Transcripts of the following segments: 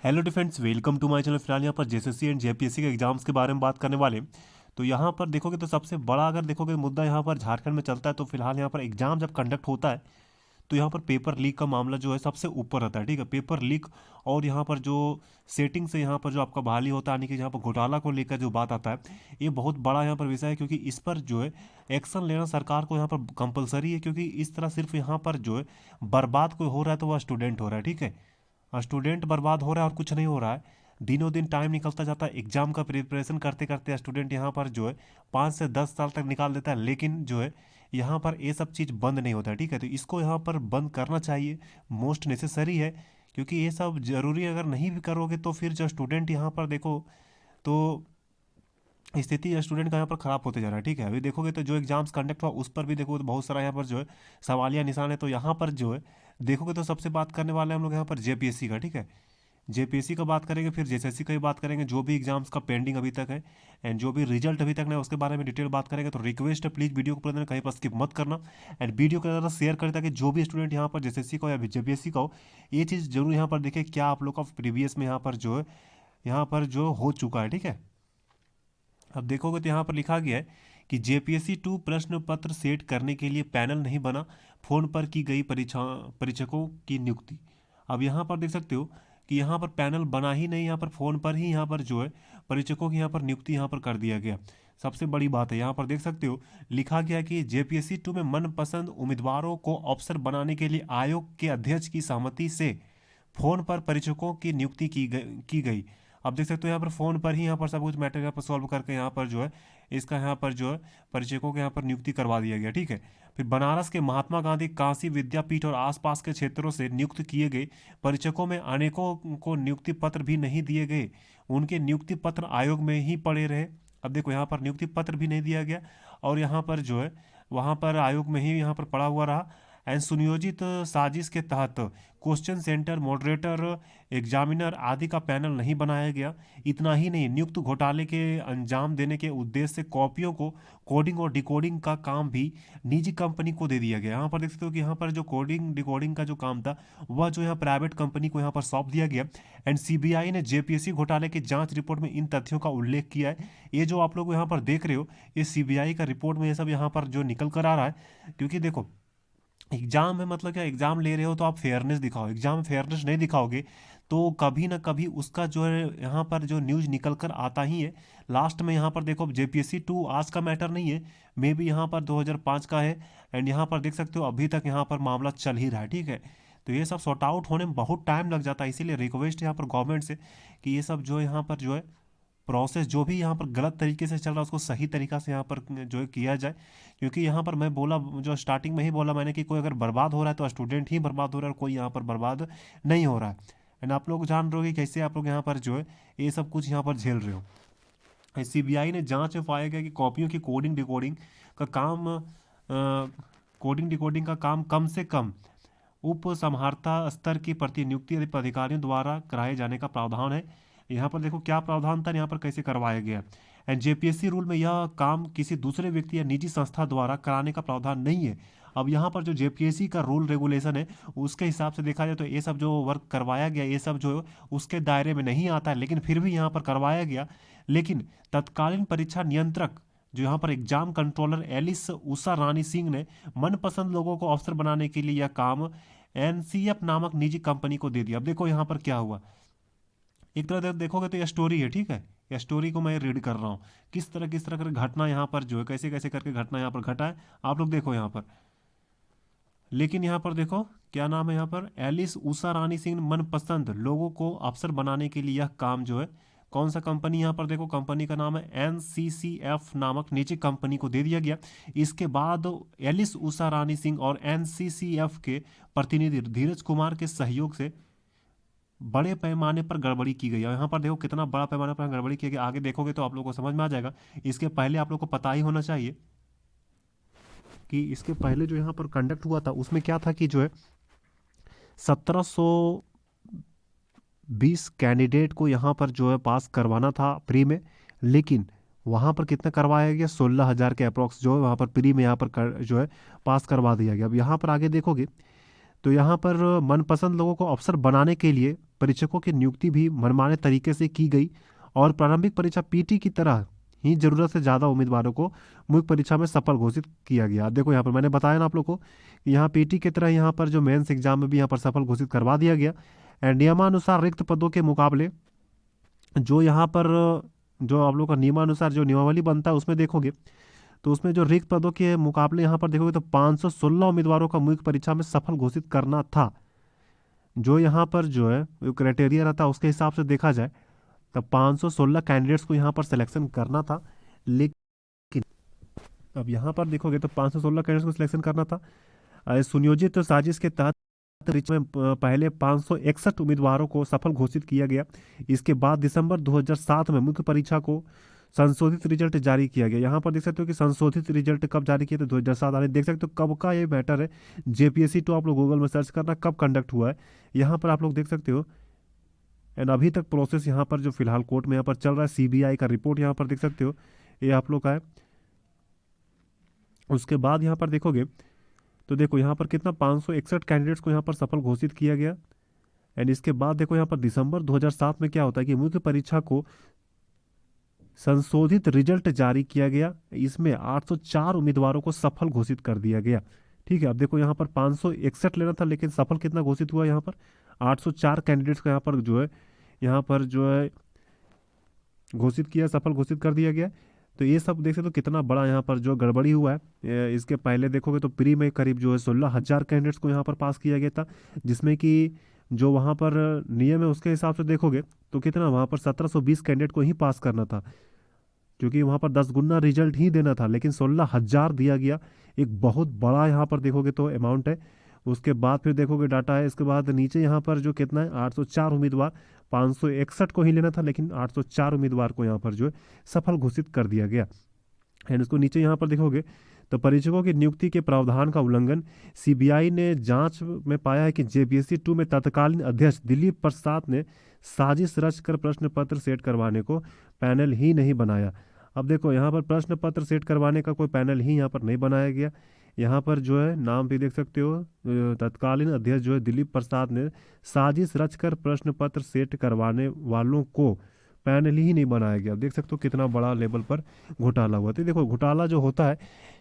Hello डिफेंड्स, welcome to my channel. फिलहाल यहाँ पर जेएसएससी एंड जेपीएससी के एग्जाम्स के बारे में बात करने वाले हैं। तो यहाँ पर देखोगे तो सबसे बड़ा अगर देखोगे मुद्दा यहाँ पर झारखंड में चलता है। तो फिलहाल यहाँ पर एग्जाम जब कंडक्ट होता है तो यहाँ पर पेपर लीक का मामला जो है सबसे ऊपर रहता है। ठीक है, पेपर लीक और यहाँ पर जो सेटिंग से यहाँ पर जो आपका बहाली होता है, यानी कि यहाँ पर घोटाला को लेकर जो बात आता है, ये बहुत बड़ा यहाँ पर विषय है। क्योंकि इस पर जो है एक्शन लेना सरकार को यहाँ पर कंपलसरी है। क्योंकि इस तरह सिर्फ यहाँ पर जो है बर्बाद कोई हो रहा है तो वह स्टूडेंट हो रहा है। ठीक है, स्टूडेंट बर्बाद हो रहा है और कुछ नहीं हो रहा है। दिनों दिन टाइम निकलता जाता है, एग्जाम का प्रिपरेशन करते करते स्टूडेंट यहाँ पर जो है 5 से 10 साल तक निकाल देता है। लेकिन जो है यहाँ पर ये सब चीज़ बंद नहीं होता है। ठीक है, तो इसको यहाँ पर बंद करना चाहिए, मोस्ट नेसेसरी है। क्योंकि ये सब ज़रूरी है, अगर नहीं भी करोगे तो फिर जो स्टूडेंट यहाँ पर देखो तो स्थिति स्टूडेंट का यहाँ पर खराब होते जा रहा है। ठीक है, अभी देखोगे तो जो एग्जाम्स कंडक्ट हुआ उस पर भी देखो तो बहुत सारा यहाँ पर जो है सवालिया निशान है। तो यहाँ पर जो है देखोगे तो सबसे बात करने वाले हैं हम लोग यहाँ पर जेपीएससी का। ठीक है, जेपीएससी का बात करेंगे, फिर जेएसएससी का भी बात करेंगे, जो भी एग्जाम्स का पेंडिंग अभी तक है एंड जो भी रिजल्ट अभी तक नहीं उसके बारे में डिटेल बात करेंगे। तो रिक्वेस्ट है, प्लीज़ वीडियो को पूरा देना, कहीं पर स्किप मत करना एंड वीडियो को ज़्यादा शेयर करें ताकि जो भी स्टूडेंट यहाँ पर जेएसएससी का हो या जेपीएससी का हो, ये चीज़ जरूर यहाँ पर देखें क्या आप लोग का प्रीवियस में यहाँ पर जो हो चुका है। ठीक है, अब देखोगे तो यहाँ पर लिखा गया है कि जेपीएससी 2 प्रश्न पत्र सेट करने के लिए पैनल नहीं बना, फोन पर की गई परीक्षकों की नियुक्ति। अब यहाँ पर देख सकते हो कि यहाँ पर पैनल बना ही नहीं, यहाँ पर फोन पर ही यहाँ पर जो है परीक्षकों की यहाँ पर नियुक्ति यहाँ पर कर दिया गया। सबसे बड़ी बात है, यहाँ पर देख सकते हो लिखा गया कि जेपीएससी 2 में मनपसंद उम्मीदवारों को अफसर बनाने के लिए आयोग के अध्यक्ष की सहमति से फोन पर परीक्षकों की नियुक्ति की गई। अब देख सकते हो यहाँ पर फोन पर ही यहाँ पर सब कुछ मैटर यहाँ पर सॉल्व करके यहाँ पर जो है इसका यहाँ पर जो है परीक्षकों के यहाँ पर नियुक्ति करवा दिया गया। ठीक है, फिर बनारस के महात्मा गांधी काशी विद्यापीठ और आसपास के क्षेत्रों से नियुक्त किए गए परीक्षकों में अनेकों को नियुक्ति पत्र भी नहीं दिए गए, उनके नियुक्ति पत्र आयोग में ही पड़े रहे। अब देखो यहाँ पर नियुक्ति पत्र भी नहीं दिया गया और यहाँ पर जो है वहाँ पर आयोग में ही यहाँ पर पड़ा हुआ रहा। एंड सुनियोजित साजिश के तहत क्वेश्चन सेंटर, मॉडरेटर, एग्जामिनर आदि का पैनल नहीं बनाया गया। इतना ही नहीं, नियुक्त घोटाले के अंजाम देने के उद्देश्य से कॉपियों को कोडिंग और डिकोडिंग का काम भी निजी कंपनी को दे दिया गया। यहाँ पर देख सकते हो कि यहाँ पर जो कोडिंग डिकोडिंग का जो काम था वह जो यहाँ प्राइवेट कंपनी को यहाँ पर सौंप दिया गया। एंड सीबीआई ने जेपीएससी घोटाले की जांच रिपोर्ट में इन तथ्यों का उल्लेख किया है। ये जो आप लोग यहाँ पर देख रहे हो ये सीबीआई का रिपोर्ट में ये सब यहाँ पर जो निकल कर आ रहा है। क्योंकि देखो एग्जाम है, मतलब क्या एग्जाम ले रहे हो तो आप फेयरनेस दिखाओ। एग्जाम में फेयरनेस नहीं दिखाओगे तो कभी ना कभी उसका जो है यहाँ पर जो न्यूज़ निकल कर आता ही है। लास्ट में यहाँ पर देखो जेपीएससी 2 आज का मैटर नहीं है, मे भी यहाँ पर 2005 का है। एंड यहाँ पर देख सकते हो अभी तक यहाँ पर मामला चल ही रहा है। ठीक है, तो ये सब सॉर्ट आउट होने में बहुत टाइम लग जाता है। इसीलिए रिक्वेस्ट है यहाँ पर गवर्नमेंट से कि ये सब जो यहाँ पर जो है प्रोसेस जो भी यहाँ पर गलत तरीके से चल रहा है उसको सही तरीका से यहाँ पर जो है किया जाए। क्योंकि यहाँ पर मैं बोला, जो स्टार्टिंग में ही बोला मैंने कि कोई अगर बर्बाद हो रहा है तो स्टूडेंट ही बर्बाद हो रहा है और कोई यहाँ पर बर्बाद नहीं हो रहा है। एंड आप लोग जान रहे हो कि कैसे आप लोग यहाँ पर जो है ये सब कुछ यहाँ पर झेल रहे हो। सीबीआई ने जांच में पाया गया कि कॉपियों की कोडिंग डिकोडिंग का काम कम से कम उप समहर्ता स्तर की प्रतिनियुक्ति अधिकारियों द्वारा कराए जाने का प्रावधान है। यहाँ पर देखो क्या प्रावधान था, यहाँ पर कैसे करवाया गया। एंड जेपीएससी रूल में यह काम किसी दूसरे व्यक्ति या निजी संस्था द्वारा कराने का प्रावधान नहीं है। अब यहाँ पर जो जेपीएससी का रूल रेगुलेशन है उसके हिसाब से देखा जाए तो ये सब जो वर्क करवाया गया ये सब जो उसके दायरे में नहीं आता है, लेकिन फिर भी यहाँ पर करवाया गया। लेकिन तत्कालीन परीक्षा नियंत्रक जो यहाँ पर एग्जाम कंट्रोलर एलिस उषा रानी सिंह ने मनपसंद लोगों को अफसर बनाने के लिए यह काम एनसीएफ नामक निजी कंपनी को दे दिया। अब देखो यहाँ पर क्या हुआ, एक तरह देखोगे तो यह स्टोरी है। ठीक है, यह स्टोरी को मैं रीड कर रहा हूँ किस तरह करके घटना यहाँ पर जो है कैसे कैसे करके घटना यहाँ पर घटा है, आप लोग देखो यहाँ पर। लेकिन यहाँ पर देखो क्या नाम है, यहाँ पर एलिस उषा रानी सिंह मनपसंद लोगों को अफसर बनाने के लिए यह काम जो है कौन सा कंपनी, यहाँ पर देखो कंपनी का नाम है एनसीसीएफ नामक निजी कंपनी को दे दिया गया। इसके बाद एलिस उषा रानी सिंह और एनसीसीएफ के प्रतिनिधि धीरज कुमार के सहयोग से बड़े पैमाने पर गड़बड़ी की गई है। यहाँ पर देखो कितना बड़ा पैमाने पर गड़बड़ी की गई, आगे देखोगे तो आप लोगों को समझ में आ जाएगा। इसके पहले आप लोग को पता ही होना चाहिए कि इसके पहले जो यहाँ पर कंडक्ट हुआ था उसमें क्या था कि जो है 1720 कैंडिडेट को यहाँ पर जो है पास करवाना था प्री में, लेकिन वहाँ पर कितना करवाया गया 16,000 के अप्रॉक्स जो है वहाँ पर प्री में यहाँ पर जो है पास करवा दिया गया। अब यहाँ पर आगे देखोगे तो यहाँ पर मनपसंद लोगों को अफसर बनाने के लिए परीक्षकों की नियुक्ति भी मनमाने तरीके से की गई और प्रारंभिक परीक्षा पीटी की तरह ही जरूरत से ज़्यादा उम्मीदवारों को मुख्य परीक्षा में सफल घोषित किया गया। देखो यहाँ पर मैंने बताया ना आप लोग को कि यहाँ पीटी की तरह यहाँ पर जो मेंस एग्जाम में भी यहाँ पर सफल घोषित करवा दिया गया। एंड नियमानुसार रिक्त पदों के मुकाबले जो यहाँ पर जो आप लोग का नियमानुसार जो नियमावली बनता है उसमें देखोगे तो उसमें जो रिक्त पदों के मुकाबले यहाँ पर देखोगे तो 516 उम्मीदवारों का मुख्य परीक्षा में सफल घोषित करना था। जो यहाँ पर जो है क्राइटेरिया रहता है उसके हिसाब से देखा जाए तो 516 कैंडिडेट्स को यहाँ पर सिलेक्शन करना था। लेकिन अब यहाँ पर देखोगे तो 516 कैंडिडेट्स को सिलेक्शन करना था। सुनियोजित साजिश के तहत में पहले 561 उम्मीदवारों को सफल घोषित किया गया। इसके बाद दिसंबर 2007 में मुख्य परीक्षा को संशोधित रिजल्ट जारी किया गया। यहाँ पर देख सकते हो कि संशोधित रिजल्ट कब जारी किया था, 2007 आने देख सकते हो कब का ये मैटर है। जेपीएससी 2 आप लोग गूगल में सर्च करना कब कंडक्ट हुआ है, यहाँ पर आप लोग देख सकते हो। एंड अभी तक प्रोसेस यहाँ पर जो फिलहाल कोर्ट में यहाँ पर चल रहा है, सीबीआई का रिपोर्ट यहाँ पर देख सकते हो ये आप लोग का है। उसके बाद यहाँ पर देखोगे तो देखो यहाँ पर कितना 561 कैंडिडेट्स को यहाँ पर सफल घोषित किया गया। एंड इसके बाद देखो यहाँ पर दिसंबर 2007 में क्या होता है कि मुख्य परीक्षा को संशोधित रिजल्ट जारी किया गया। इसमें 804 उम्मीदवारों को सफल घोषित कर दिया गया। ठीक है, अब देखो यहाँ पर 561 लेना था लेकिन सफल कितना घोषित हुआ, यहाँ पर 804 कैंडिडेट्स को यहाँ पर जो है घोषित किया, सफल घोषित कर दिया गया। तो ये सब देख सकते हो कितना बड़ा यहाँ पर जो गड़बड़ी हुआ है। इसके पहले देखोगे तो प्री में करीब जो है 16,000 कैंडिडेट्स को यहाँ पर पास किया गया था, जिसमें कि जो वहाँ पर नियम है उसके हिसाब से देखोगे तो कितना वहाँ पर 1720 कैंडिडेट को ही पास करना था, क्योंकि वहाँ पर 10 गुना रिजल्ट ही देना था, लेकिन 16,000 दिया गया। एक बहुत बड़ा यहाँ पर देखोगे तो अमाउंट है। उसके बाद फिर देखोगे डाटा है, इसके बाद नीचे यहाँ पर जो कितना है 804 उम्मीदवार, 561 को ही लेना था लेकिन 804 उम्मीदवार को यहाँ पर जो है सफल घोषित कर दिया गया। एंड इसको नीचे यहाँ पर देखोगे तो परीक्षकों की नियुक्ति के प्रावधान का उल्लंघन सीबीआई ने जांच में पाया है कि जेपीएससी 2 में तत्कालीन अध्यक्ष दिलीप प्रसाद ने साजिश रचकर प्रश्न पत्र सेट करवाने को पैनल ही नहीं बनाया। अब देखो यहाँ पर प्रश्न पत्र सेट करवाने का कोई पैनल ही यहाँ पर नहीं बनाया गया। यहाँ पर जो है नाम भी देख सकते हो, तत्कालीन अध्यक्ष जो है दिलीप प्रसाद ने साजिश रचकर प्रश्न पत्र सेट करवाने वालों को पैनल ही नहीं बनाया गया। देख सकते हो कितना बड़ा लेवल पर घोटाला हुआ। तो देखो घोटाला जो होता है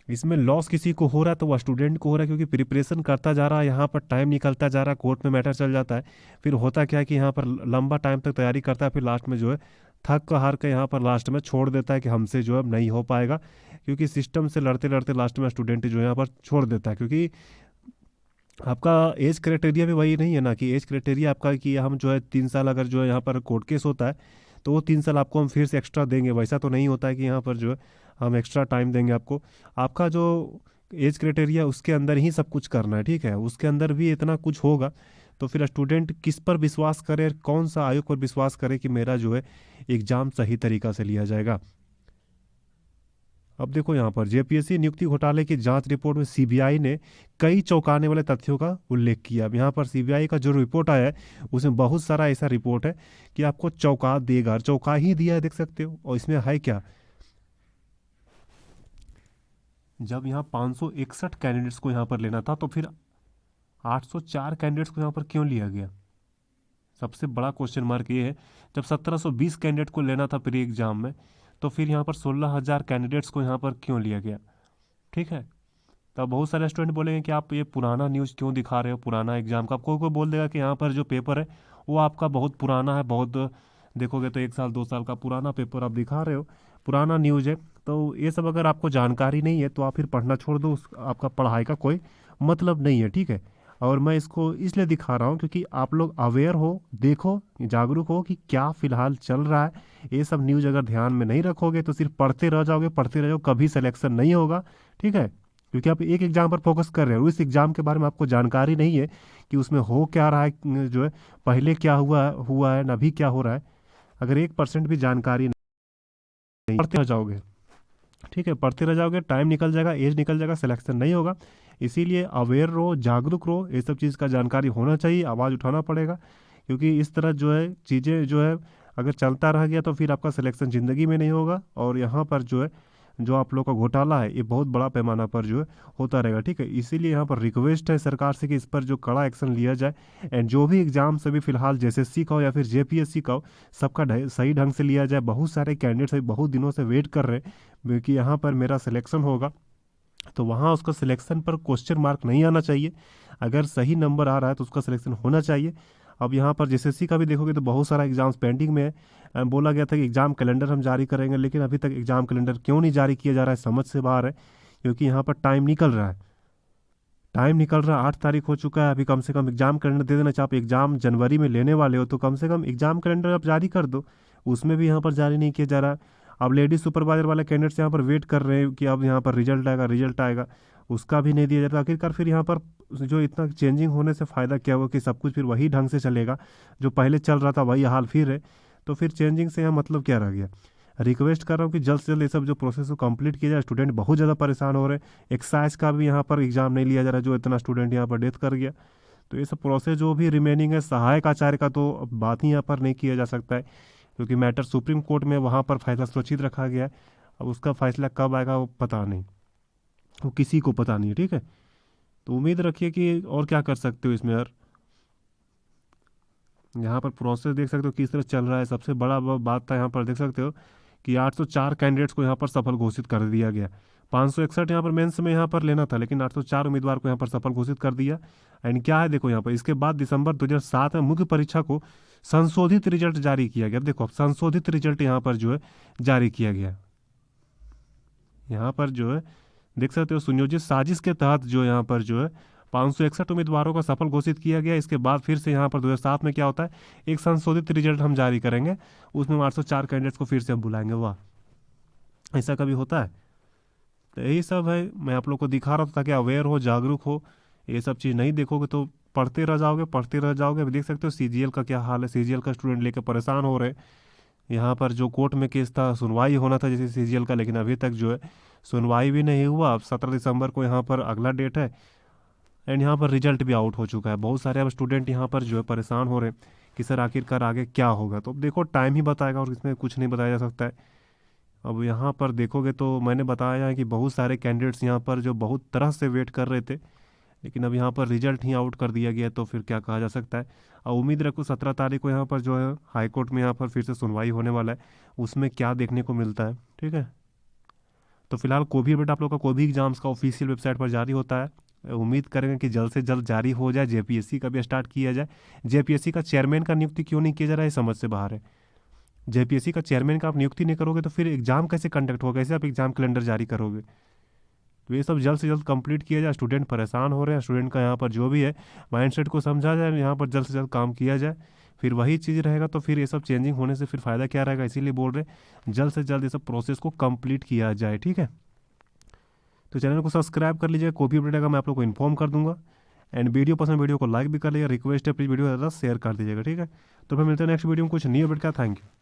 इसमें लॉस किसी को हो रहा है तो वह स्टूडेंट को हो रहा है, क्योंकि प्रिपरेशन करता जा रहा है, यहाँ पर टाइम निकलता जा रहा है, कोर्ट में मैटर चल जाता है। फिर होता क्या है कि यहाँ पर लंबा टाइम तक तैयारी करता है, फिर लास्ट में जो है थक हार के यहाँ पर लास्ट में छोड़ देता है कि हमसे जो है नहीं हो पाएगा, क्योंकि सिस्टम से लड़ते लड़ते लास्ट में स्टूडेंट जो है यहाँ पर छोड़ देता है। क्योंकि आपका एज क्राइटेरिया भी वही नहीं है ना, कि एज क्राइटेरिया आपका कि हम जो है 3 साल अगर जो है यहाँ पर कोर्ट केस होता है तो वो 3 साल आपको हम फिर से एक्स्ट्रा देंगे, वैसा तो नहीं होता है कि यहाँ पर जो है हम एक्स्ट्रा टाइम देंगे आपको। आपका जो एज क्राइटेरिया उसके अंदर ही सब कुछ करना है, ठीक है, उसके अंदर भी इतना कुछ होगा तो फिर स्टूडेंट किस पर विश्वास करे, कौन सा आयोग पर विश्वास करे कि मेरा जो है एग्जाम सही तरीका से लिया जाएगा। अब देखो यहाँ पर जेपीएससी नियुक्ति घोटाले की जांच रिपोर्ट में सीबीआई ने कई चौंकाने वाले तथ्यों का उल्लेख किया। अब यहाँ पर सीबीआई का जो रिपोर्ट आया है उसमें बहुत सारा ऐसा रिपोर्ट है कि आपको चौंका देगा, चौंका ही दिया है, देख सकते हो। और इसमें है क्या, जब यहाँ 561 कैंडिडेट्स को यहाँ पर लेना था तो फिर 804 कैंडिडेट्स को यहाँ पर क्यों लिया गया। सबसे बड़ा क्वेश्चन मार्क ये है, जब 1720 कैंडिडेट को लेना था प्री एग्जाम में तो फिर यहाँ पर 16,000 कैंडिडेट्स को यहाँ पर क्यों लिया गया। ठीक है, तब बहुत सारे स्टूडेंट बोलेंगे कि आप ये पुराना न्यूज़ क्यों दिखा रहे हो, पुराना एग्जाम का। कोई बोल देगा कि यहाँ पर जो पेपर है वो आपका बहुत पुराना है, बहुत देखोगे तो 1 साल 2 साल का पुराना पेपर आप दिखा रहे हो, पुराना न्यूज़ है। तो ये सब अगर आपको जानकारी नहीं है तो आप फिर पढ़ना छोड़ दो, आपका पढ़ाई का कोई मतलब नहीं है। ठीक है, और मैं इसको इसलिए दिखा रहा हूँ क्योंकि आप लोग अवेयर हो, देखो, जागरूक हो कि क्या फ़िलहाल चल रहा है। ये सब न्यूज़ अगर ध्यान में नहीं रखोगे तो सिर्फ पढ़ते रह जाओगे, पढ़ते रह जाओगे, कभी सिलेक्शन नहीं होगा। ठीक है, क्योंकि आप एक एग्ज़ाम पर फोकस कर रहे हो, इस एग्ज़ाम के बारे में आपको जानकारी नहीं है कि उसमें हो क्या रहा है, जो है पहले क्या हुआ है, अभी क्या हो रहा है। अगर 1% भी जानकारी नहीं, पढ़ते रह जाओगे, ठीक है, पढ़ते रह जाओगे, टाइम निकल जाएगा, एज निकल जाएगा, सिलेक्शन नहीं होगा। इसीलिए अवेयर रहो, जागरूक रहो, ये सब चीज़ का जानकारी होना चाहिए, आवाज़ उठाना पड़ेगा। क्योंकि इस तरह जो है चीज़ें जो है अगर चलता रह गया तो फिर आपका सिलेक्शन ज़िंदगी में नहीं होगा। और यहाँ पर जो है जो आप लोग का घोटाला है ये बहुत बड़ा पैमाना पर जो है होता रहेगा, ठीक है। इसीलिए यहाँ पर रिक्वेस्ट है सरकार से कि इस पर जो कड़ा एक्शन लिया जाए, एंड जो भी एग्जाम से भी फिलहाल जेएसएससी का हो या फिर जेपीएससी का हो, सबका सही ढंग से लिया जाए। बहुत सारे कैंडिडेट्स अभी बहुत दिनों से वेट कर रहे हैं कि यहाँ पर मेरा सिलेक्शन होगा, तो वहाँ उसका सिलेक्शन पर क्वेश्चन मार्क नहीं आना चाहिए। अगर सही नंबर आ रहा है तो उसका सिलेक्शन होना चाहिए। अब यहाँ पर जेएसएससी का भी देखोगे तो बहुत सारा एग्जाम्स पेंडिंग में है। बोला गया था कि एग्ज़ाम कैलेंडर हम जारी करेंगे, लेकिन अभी तक एग्ज़ाम कैलेंडर क्यों नहीं जारी किया जा रहा है समझ से बाहर है, क्योंकि यहाँ पर टाइम निकल रहा है। 8 तारीख हो चुका है, अभी कम से कम एग्जाम कैलेंडर दे देना। चाहे आप एग्जाम जनवरी में लेने वाले हो तो कम से कम एग्जाम कैलेंडर आप जारी कर दो, उसमें भी यहाँ पर जारी नहीं किया जा रहा। अब लेडी सुपरवाइजर वाले कैंडिडेट्स यहाँ पर वेट कर रहे हैं कि अब यहाँ पर रिजल्ट आएगा, उसका भी नहीं दिया जाता। आखिरकार फिर यहाँ पर जो इतना चेंजिंग होने से फ़ायदा क्या हुआ कि सब कुछ फिर वही ढंग से चलेगा, जो पहले चल रहा था वही हाल फिर है, तो फिर चेंजिंग से यहाँ मतलब क्या रह गया। रिक्वेस्ट कर रहा हूँ कि जल्द से जल्द ये सब जो प्रोसेस को कंप्लीट किया जाए। स्टूडेंट बहुत ज़्यादा परेशान हो रहे हैं, एक्साइज का भी यहाँ पर एग्ज़ाम नहीं लिया जा रहा, जो इतना स्टूडेंट यहाँ पर डेथ कर गया। तो ये सब प्रोसेस जो भी रिमेनिंग है, सहायक आचार्य का तो बात ही यहाँ पर नहीं किया जा सकता है, क्योंकि मैटर सुप्रीम कोर्ट में वहाँ पर फैसला सुरक्षित रखा गया है। अब उसका फैसला कब आएगा वो पता नहीं, वो किसी को पता नहीं है, ठीक है। तो उम्मीद रखिए कि और क्या कर सकते हो इसमें यार। यहाँ पर प्रोसेस देख सकते हो किस तरह चल रहा है। सबसे बड़ा बात था यहाँ पर देख सकते हो कि 804 कैंडिडेट्स को यहाँ पर सफल घोषित कर दिया गया। 561 यहाँ पर मेंस में यहाँ पर लेना था, लेकिन 804 उम्मीदवार को यहाँ पर सफल घोषित कर दिया। एंड क्या है देखो यहाँ पर, इसके बाद दिसंबर 2007 में मुख्य परीक्षा को संशोधित रिजल्ट जारी किया गया। देखो संशोधित रिजल्ट यहाँ पर जो है जारी किया गया। यहाँ पर जो है देख सकते हो सुनियोजित साजिश के तहत जो यहाँ पर जो है 561 उम्मीदवारों का सफल घोषित किया गया। इसके बाद फिर से यहाँ पर 2007 में क्या होता है, एक संशोधित रिजल्ट हम जारी करेंगे, उसमें 804 कैंडिडेट्स को फिर से हम बुलाएंगे। वाह, ऐसा कभी होता है? तो यही सब है, मैं आप लोग को दिखा रहा था ताकि अवेयर हो, जागरूक हो। ये सब चीज़ नहीं देखोगे तो पढ़ते रह जाओगे। अभी देख सकते हो सीजीएल का क्या हाल है, सीजीएल का स्टूडेंट लेकर परेशान हो रहे हैं। यहाँ पर जो कोर्ट में केस था, सुनवाई होना था जैसे सीजीएल का, लेकिन अभी तक जो है सुनवाई भी नहीं हुआ। अब 17 दिसंबर को यहाँ पर अगला डेट है, एंड यहाँ पर रिजल्ट भी आउट हो चुका है। बहुत सारे अब स्टूडेंट यहाँ पर जो है परेशान हो रहे हैं कि सर आखिरकार आगे क्या होगा। तो अब देखो टाइम ही बताएगा, और इसमें कुछ नहीं बताया जा सकता है। अब यहाँ पर देखोगे तो मैंने बताया है कि बहुत सारे कैंडिडेट्स यहाँ पर जो बहुत तरह से वेट कर रहे थे, लेकिन अब यहाँ पर रिजल्ट ही आउट कर दिया गया, तो फिर क्या कहा जा सकता है। और उम्मीद रखो 17 तारीख को यहाँ पर जो है हाई कोर्ट में यहाँ पर फिर से सुनवाई होने वाला है, उसमें क्या देखने को मिलता है, ठीक है। तो फिलहाल कोई भी अपडेट आप लोग का कोई भी एग्जाम्स का ऑफिशियल वेबसाइट पर जारी होता है। उम्मीद करेंगे कि जल्द से जल्द जारी हो जाए, जेपीएससी का भी स्टार्ट किया जाए। जेपीएससी का चेयरमैन का नियुक्ति क्यों नहीं किया जा रहा है समझ से बाहर है। जेपीएससी का चेयरमैन का आप नियुक्ति नहीं करोगे तो फिर एग्जाम कैसे कंडक्ट होगा, कैसे आप एग्जाम कैलेंडर जारी करोगे। तो ये सब जल्द से जल्द कंप्लीट किया जाए। स्टूडेंट परेशान हो रहे हैं, स्टूडेंट का यहाँ पर जो भी है माइंडसेट को समझा जाए, यहाँ पर जल्द से जल्द काम किया जाए। फिर वही चीज़ रहेगा तो फिर ये सब चेंजिंग होने से फिर फ़ायदा क्या रहेगा, इसीलिए बोल रहे जल्द से जल्द ये सब प्रोसेस को कंप्लीट किया जाए, ठीक है। तो चैनल को सब्सक्राइब कर लीजिएगा, कोई भी अपडेट आएगा मैं आप लोग को इन्फॉर्म कर दूंगा। एंड वीडियो पसंद, वीडियो को लाइक भी कर लीजिएगा, रिक्वेस्ट है प्लीज़ वीडियो ज़्यादा शेयर कर दीजिएगा, ठीक है। तो फिर मिलते हैं नेक्स्ट वीडियो में कुछ न्यू अपडेट का। Thank you.